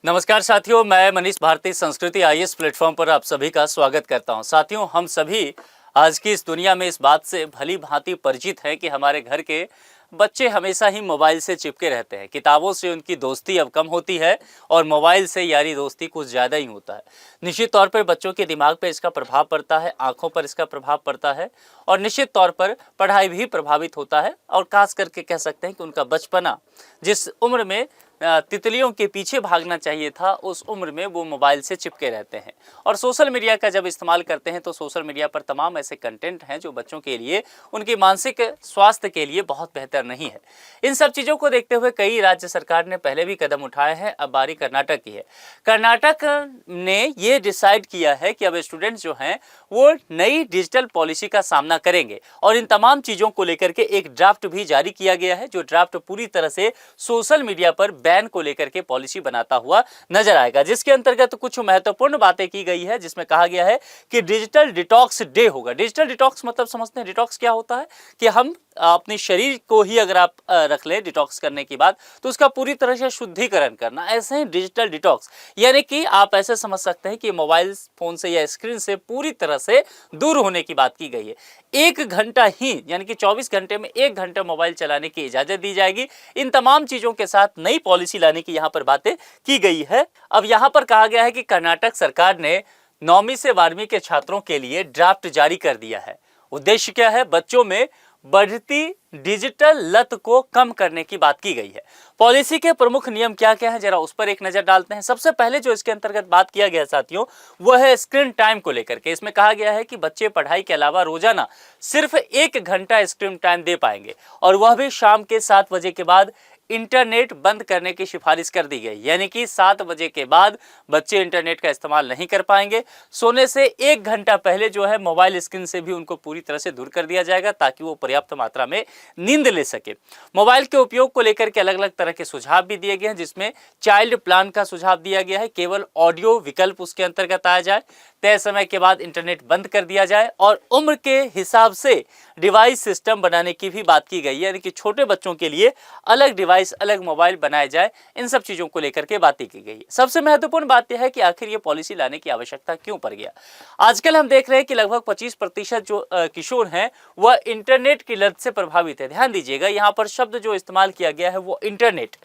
नमस्कार साथियों, मैं मनीष भारती संस्कृति आईएएस प्लेटफॉर्म पर आप सभी का स्वागत करता हूं। साथियों, हम सभी आज की इस दुनिया में इस बात से भली भांति परिचित हैं कि हमारे घर के बच्चे हमेशा ही मोबाइल से चिपके रहते हैं। किताबों से उनकी दोस्ती अब कम होती है और मोबाइल से यारी दोस्ती कुछ ज़्यादा ही होता है। निश्चित तौर पर बच्चों के दिमाग पर इसका प्रभाव पड़ता है, आंखों पर इसका प्रभाव पड़ता है और निश्चित तौर पर पढ़ाई भी प्रभावित होता है। और खास करके कह सकते हैं कि उनका बचपना, जिस उम्र में तितलियों के पीछे भागना चाहिए था, उस उम्र में वो मोबाइल से चिपके रहते हैं। और सोशल मीडिया का जब इस्तेमाल करते हैं तो सोशल मीडिया पर तमाम ऐसे कंटेंट हैं जो बच्चों के लिए, उनकी मानसिक स्वास्थ्य के लिए बहुत बेहतर नहीं है। इन सब चीज़ों को देखते हुए कई राज्य सरकार ने पहले भी कदम उठाए हैं। अब बारी कर्नाटक की है। कर्नाटक ने ये डिसाइड किया है कि अब स्टूडेंट्स जो हैं वो नई डिजिटल पॉलिसी का सामना करेंगे और इन तमाम चीज़ों को लेकर के एक ड्राफ्ट भी जारी किया गया है, जो ड्राफ्ट पूरी तरह से सोशल मीडिया पर बैन को लेकर के पॉलिसी बनाता हुआ नजर आएगा। जिसके अंतर्गत कुछ महत्वपूर्ण बातें की गई है, जिसमें कहा गया है कि डिजिटल डिटॉक्स डे होगा। डिजिटल डिटॉक्स मतलब समझते हैं डिटॉक्स क्या होता है, कि हम अपने शरीर को ही अगर आप रख ले डिटॉक्स करने की बात, तो उसका पूरी तरह से शुद्धिकरण करना, ऐसे ही डिजिटल डिटॉक्स। यानी कि आप ऐसे समझ सकते हैं कि मोबाइल फोन से या स्क्रीन से पूरी तरह से दूर होने की बात की गई है। 1 घंटा ही, यानी कि 24 घंटे में 1 घंटा मोबाइल चलाने की इजाजत दी जाएगी। इन तमाम चीजों के साथ नई पॉलिसी लाने की यहाँ पर बातें की गई है। अब यहाँ पर कहा गया है कि कर्नाटक सरकार ने 9वीं से 12वीं के छात्रों के लिए ड्राफ्ट जारी कर दिया है। उद्देश्य क्या है? बच्चों में बढ़ती डिजिटल लत को कम करने की बात की गई है। पॉलिसी के प्रमुख नियम क्या क्या है, जरा उस पर एक नजर डालते हैं। सबसे पहले जो इसके अंतर्गत बात किया गया साथियों, वह है स्क्रीन टाइम को लेकर के। इसमें कहा गया है कि बच्चे पढ़ाई के अलावा रोजाना सिर्फ 1 घंटा स्क्रीन टाइम दे पाएंगे और वह भी शाम के 7 बजे के बाद। इंटरनेट बंद करने की सिफारिश कर दी गई, यानी कि 7 बजे के बाद बच्चे इंटरनेट का इस्तेमाल नहीं कर पाएंगे। सोने से 1 घंटा पहले जो है मोबाइल स्क्रीन से भी उनको पूरी तरह से दूर कर दिया जाएगा, ताकि वो पर्याप्त मात्रा में नींद ले सके। मोबाइल के उपयोग को लेकर के अलग अलग तरह के सुझाव भी दिए गए हैं, जिसमें चाइल्ड प्लान का सुझाव दिया गया है। केवल ऑडियो विकल्प उसके अंतर्गत आया जाए, तय समय के बाद इंटरनेट बंद कर दिया जाए और उम्र के हिसाब से डिवाइस सिस्टम बनाने की भी बात की गई है, यानी कि छोटे बच्चों के लिए अलग डिवाइस, अलग मोबाइल बनाए जाए। इन सब चीजों को लेकर के बातें की गई है। सबसे महत्वपूर्ण बात यह है कि आखिर ये पॉलिसी लाने की आवश्यकता क्यों पड़ गया। आजकल हम देख रहे हैं कि लगभग 25% जो किशोर हैं वह इंटरनेट की लत से प्रभावित है। ध्यान दीजिएगा, यहाँ पर शब्द जो इस्तेमाल किया गया है वो इंटरनेट,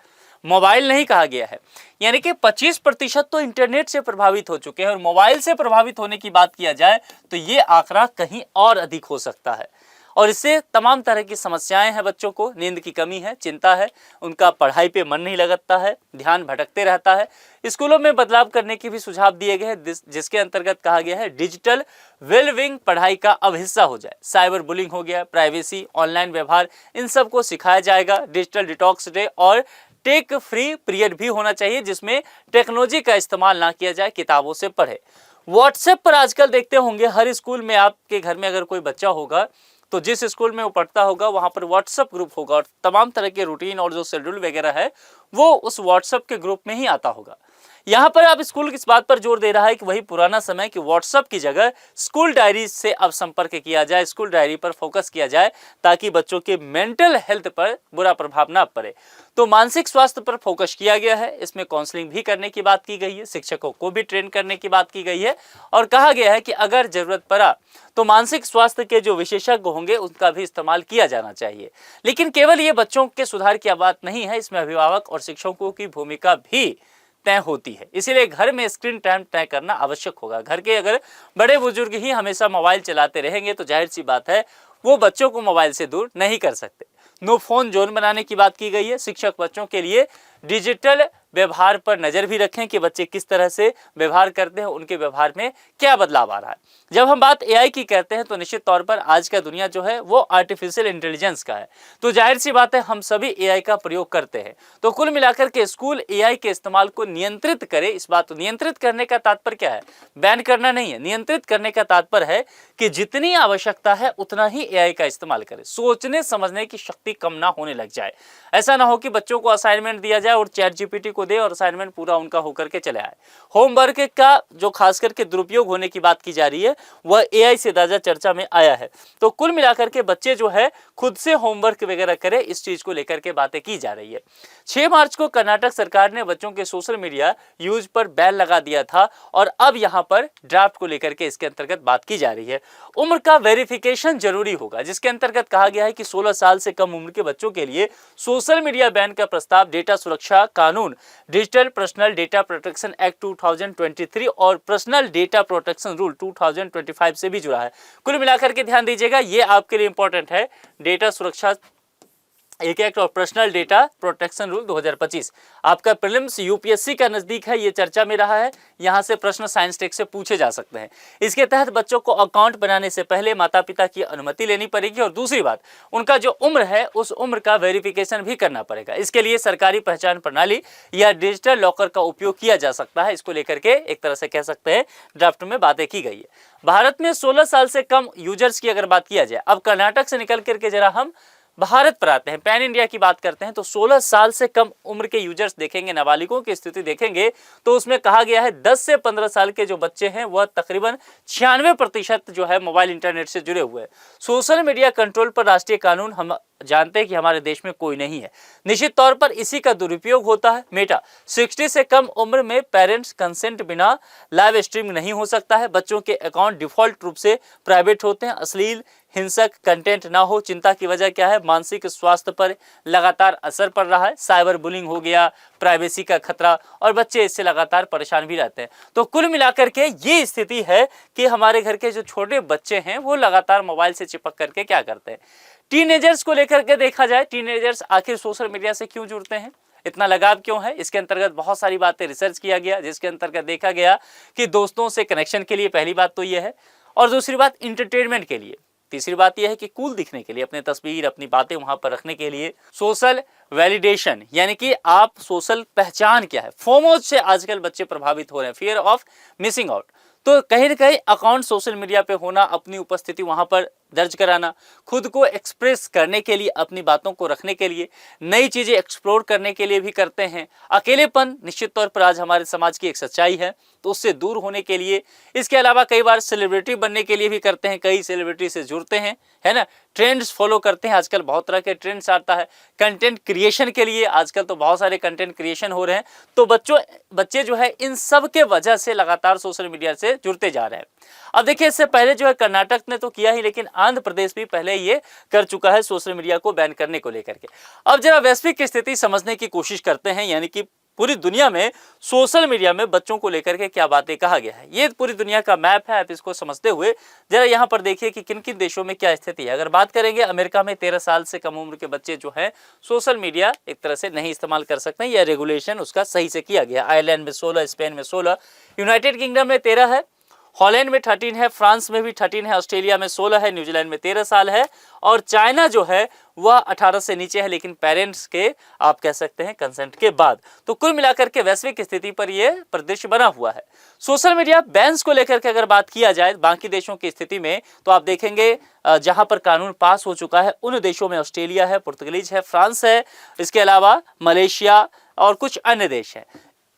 मोबाइल नहीं कहा गया है। यानी कि 25% तो इंटरनेट से प्रभावित हो चुके हैं और मोबाइल से प्रभावित होने की बात किया जाए तो ये आंकड़ा कहीं और अधिक हो सकता है। और इससे तमाम तरह की समस्याएं हैं। बच्चों को नींद की कमी है, चिंता है, उनका पढ़ाई पे मन नहीं लगता है, ध्यान भटकते रहता है। स्कूलों में बदलाव करने की भी सुझाव दिए गए हैं, जिसके अंतर्गत कहा गया है डिजिटल वेलबिंग पढ़ाई का अब हिस्सा हो जाए। साइबर बुलिंग हो गया, प्राइवेसी, ऑनलाइन व्यवहार, इन सब को सिखाया जाएगा। डिजिटल डिटॉक्स डे और टेक फ्री पीरियड भी होना चाहिए, जिसमें टेक्नोलॉजी का इस्तेमाल ना किया जाए, किताबों से पढ़े। व्हाट्सएप पर आजकल देखते होंगे हर स्कूल में, आपके घर में अगर कोई बच्चा होगा तो जिस स्कूल में वो पढ़ता होगा वहां पर व्हाट्सएप ग्रुप होगा और तमाम तरह के रूटीन और जो शेड्यूल वगैरह है वो उस व्हाट्सएप के ग्रुप में ही आता होगा। यहाँ पर अब स्कूल इस बात पर जोर दे रहा है कि वही पुराना समय कि व्हाट्सएप की जगह स्कूल डायरी से अब संपर्क किया जाए, स्कूल डायरी पर फोकस किया जाए, ताकि बच्चों के मेंटल हेल्थ पर बुरा प्रभाव ना पड़े। तो मानसिक स्वास्थ्य पर फोकस किया गया है। इसमें काउंसलिंग भी करने की बात की गई है, शिक्षकों को भी ट्रेन करने की बात की गई है और कहा गया है कि अगर जरूरत पड़ा तो मानसिक स्वास्थ्य के जो विशेषज्ञ होंगे उनका भी इस्तेमाल किया जाना चाहिए। लेकिन केवल ये बच्चों के सुधार की बात नहीं है, इसमें अभिभावक और शिक्षकों की भूमिका भी तय होती है। इसीलिए घर में स्क्रीन टाइम तय करना आवश्यक होगा। घर के अगर बड़े बुजुर्ग ही हमेशा मोबाइल चलाते रहेंगे तो जाहिर सी बात है वो बच्चों को मोबाइल से दूर नहीं कर सकते। नो फोन जोन बनाने की बात की गई है। शिक्षक बच्चों के लिए डिजिटल व्यवहार पर नजर भी रखें कि बच्चे किस तरह से व्यवहार करते हैं, उनके व्यवहार में क्या बदलाव आ रहा है। जब हम बात एआई की करते हैं तो निश्चित तौर पर आज का दुनिया जो है वो आर्टिफिशियल इंटेलिजेंस का है, तो जाहिर सी बात है हम सभी एआई का प्रयोग करते हैं। तो कुल मिलाकर के स्कूल एआई के इस्तेमाल को नियंत्रित करे। इस बात को नियंत्रित करने का तात्पर्य क्या है? बैन करना नहीं है, नियंत्रित करने का तात्पर्य है कि जितनी आवश्यकता है उतना ही एआई का इस्तेमाल करें। सोचने समझने की शक्ति कम ना होने लग जाए। ऐसा ना हो कि बच्चों को असाइनमेंट दिया जाए और चैट जीपीटी को दे और असाइनमेंट पूरा उनका होकर के चले आए। होमवर्क का जो खास करके दुरुपयोग होने की बात की जा रही है वह एआई से ज़्यादा चर्चा में आया है। तो कुल मिलाकर के बच्चे जो है खुद से होमवर्क वगैरह करें, इस चीज को लेकर के बातें की जा रही है। 6 मार्च को कर्नाटक सरकार ने बच्चों के सोशल मीडिया यूज पर बैन लगा दिया था और अब यहां पर ड्राफ्ट को लेकर के इसके अंतर्गत बात की जा रही है। उम्र का वेरिफिकेशन जरूरी होगा, जिसके अंतर्गत कहा गया है कि 16 साल से कम उम्र के बच्चों के लिए सोशल मीडिया बैन का प्रस्ताव डेटा सुरक्षा कानून, digital personal data protection act 2023 और पर्सनल डेटा प्रोटेक्शन रूल 2025 से भी जुड़ा है। कुल मिलाकर के ध्यान दीजिएगा, ये आपके लिए इंपॉर्टेंट है, डेटा सुरक्षा एक्ट और पर्सनल डेटा प्रोटेक्शन रूल 2025। आपका प्रीलिम्स यूपीएससी का नजदीक है, ये चर्चा में रहा है, यहां से प्रश्न साइंस टेक से पूछे जा सकते हैं। इसके तहत बच्चों को अकाउंट बनाने से पहले माता पिता की अनुमति लेनी पड़ेगी और दूसरी बात, उनका जो उम्र है उस उम्र का वेरिफिकेशन भी करना पड़ेगा। इसके लिए सरकारी पहचान प्रणाली या डिजिटल लॉकर का उपयोग किया जा सकता है। इसको लेकर के एक तरह से कह सकते हैं ड्राफ्ट में बातें की गई है। भारत में 16 साल से कम यूजर्स की अगर बात किया जाए, अब कर्नाटक से निकल करके जरा हम भारत पर आते हैं, पैन इंडिया की बात करते हैं, तो 16 साल से कम उम्र के यूजर्स देखेंगे, नाबालिगों की स्थिति देखेंगे तो उसमें कहा गया है 10 से 15 साल के जो बच्चे हैं वह तकरीबन 96% जो है मोबाइल इंटरनेट से जुड़े हुए हैं। सोशल मीडिया कंट्रोल पर राष्ट्रीय कानून हम जानते हैं कि हमारे देश में कोई नहीं है, निश्चित तौर पर इसी का दुरुपयोग होता है। मेटा 60 से कम उम्र में पेरेंट्स कंसेंट बिना लाइव स्ट्रीम नहीं हो सकता है। बच्चों के अकाउंट डिफॉल्ट रूप से प्राइवेट होते हैं। अश्लील हिंसक कंटेंट ना हो। चिंता की वजह क्या है? मानसिक स्वास्थ्य पर लगातार असर पड़ रहा है, साइबर बुलिंग हो गया, प्राइवेसी का खतरा, और बच्चे इससे लगातार परेशान भी रहते हैं। तो कुल मिलाकर के ये स्थिति है कि हमारे घर के जो छोटे बच्चे हैं वो लगातार मोबाइल से चिपक करके क्या करते हैं। टीनेजर्स को लेकर के देखा जाए, टीनेजर्स आखिर सोशल मीडिया से क्यों जुड़ते हैं, इतना लगाव क्यों है? इसके अंतर्गत बहुत सारी बातें रिसर्च किया गया, जिसके अंतर्गत देखा गया कि दोस्तों से कनेक्शन के लिए पहली बात तो ये है, और दूसरी बात इंटरटेनमेंट के लिए, तीसरी बात यह है कि कूल दिखने के लिए, अपने तस्वीर अपनी बातें वहां पर रखने के लिए, सोशल वैलिडेशन यानी कि आप सोशल पहचान क्या है। फोमो से आजकल बच्चे प्रभावित हो रहे हैं, फियर ऑफ मिसिंग आउट। तो कहीं न कहीं अकाउंट सोशल मीडिया पे होना, अपनी उपस्थिति वहां पर दर्ज कराना, खुद को एक्सप्रेस करने के लिए, अपनी बातों को रखने के लिए, नई चीजें एक्सप्लोर करने के लिए भी करते हैं। अकेलेपन निश्चित तौर पर आज हमारे समाज की एक सच्चाई है, तो उससे दूर होने के लिए, इसके अलावा कई बार सेलिब्रिटी बनने के लिए भी करते हैं, कई सेलिब्रिटी से जुड़ते हैं, है ना, ट्रेंड्स फॉलो करते हैं। आजकल बहुत तरह के ट्रेंड्स आता है, कंटेंट क्रिएशन के लिए आजकल तो बहुत सारे कंटेंट क्रिएशन हो रहे हैं। तो बच्चे जो है इन सब के वजह से लगातार सोशल मीडिया से जुड़ते जा रहे हैं। अब देखिए, इससे पहले जो है कर्नाटक ने तो किया ही, लेकिन आंध्र प्रदेश भी पहले ये कर चुका है सोशल मीडिया को बैन करने को लेकर के। अब जरा वैश्विक स्थिति समझने की कोशिश करते हैं, यानी कि पूरी दुनिया में सोशल मीडिया में बच्चों को लेकर के क्या बातें कहा गया है। ये पूरी दुनिया का मैप है, आप इसको समझते हुए जरा यहाँ पर देखिए कि किन किन देशों में क्या स्थिति है। अगर बात करेंगे, अमेरिका में 13 साल से कम उम्र के बच्चे जो हैं सोशल मीडिया एक तरह से नहीं इस्तेमाल कर सकते हैं, यह रेगुलेशन उसका सही से किया गया। आयरलैंड में 16, स्पेन में 16, यूनाइटेड किंगडम में 13 है, हॉलैंड में 13 है, फ्रांस में भी 13 है, ऑस्ट्रेलिया में 16 है, न्यूजीलैंड में 13 साल है, और चाइना जो है वह 18 से नीचे है, लेकिन पेरेंट्स के आप कह सकते हैं कंसेंट के बाद। तो कुल मिलाकर के वैश्विक स्थिति पर यह परिदृश्य बना हुआ है। सोशल मीडिया बैन्स को लेकर के अगर बात किया जाए बाकी देशों की स्थिति में, तो आप देखेंगे जहां पर कानून पास हो चुका है उन देशों में ऑस्ट्रेलिया है, पुर्तगालीज है, फ्रांस है, इसके अलावा मलेशिया और कुछ अन्य देश हैं।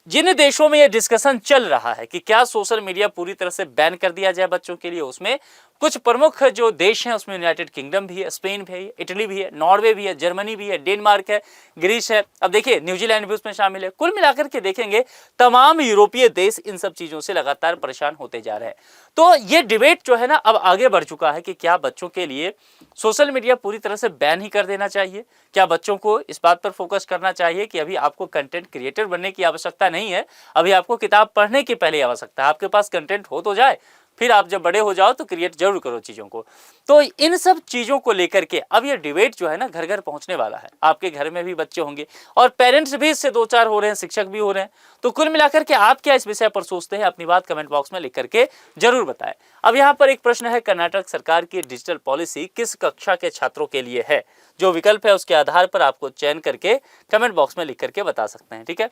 जिन देशों में यह डिस्कशन चल रहा है कि क्या सोशल मीडिया पूरी तरह से बैन कर दिया जाए बच्चों के लिए, उसमें कुछ प्रमुख जो देश हैं उसमें यूनाइटेड किंगडम भी है, स्पेन भी है, इटली भी है, नॉर्वे भी है, जर्मनी भी है, डेनमार्क है, ग्रीस है, अब देखिए न्यूजीलैंड भी उसमें शामिल है। कुल मिलाकर के देखेंगे तमाम यूरोपीय देश इन सब चीजों से लगातार परेशान होते जा रहे हैं। तो ये डिबेट जो है ना अब आगे बढ़ चुका है कि क्या बच्चों के लिए सोशल मीडिया पूरी तरह से बैन ही कर देना चाहिए, क्या बच्चों को इस बात पर फोकस करना चाहिए कि अभी आपको कंटेंट क्रिएटर बनने की आवश्यकता नहीं है, अभी आपको किताब पढ़ने की पहले आवश्यकता है, आपके पास कंटेंट हो तो जाए, फिर आप जब बड़े हो जाओ तो क्रिएट जरूर करो चीज़ों को। तो इन सब चीज़ों को लेकर के अब ये डिबेट जो है ना घर घर पहुंचने वाला है। आपके घर में भी बच्चे होंगे और पेरेंट्स भी इससे दो चार हो रहे हैं, शिक्षक भी हो रहे हैं। तो कुल मिलाकर के आप क्या इस विषय पर सोचते हैं, अपनी बात कमेंट बॉक्स में लिख करके जरूर बताएं। अब यहाँ पर एक प्रश्न है, कर्नाटक सरकार की डिजिटल पॉलिसी किस कक्षा के छात्रों के लिए है? जो विकल्प है उसके आधार पर आपको चयन करके कमेंट बॉक्स में लिख करके बता सकते हैं। ठीक है,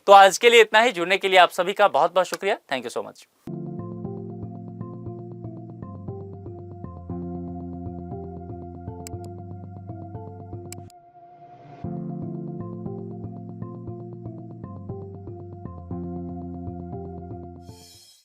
तो आज के लिए इतना ही। जुड़ने के लिए आप सभी का बहुत बहुत शुक्रिया। Thank you so much.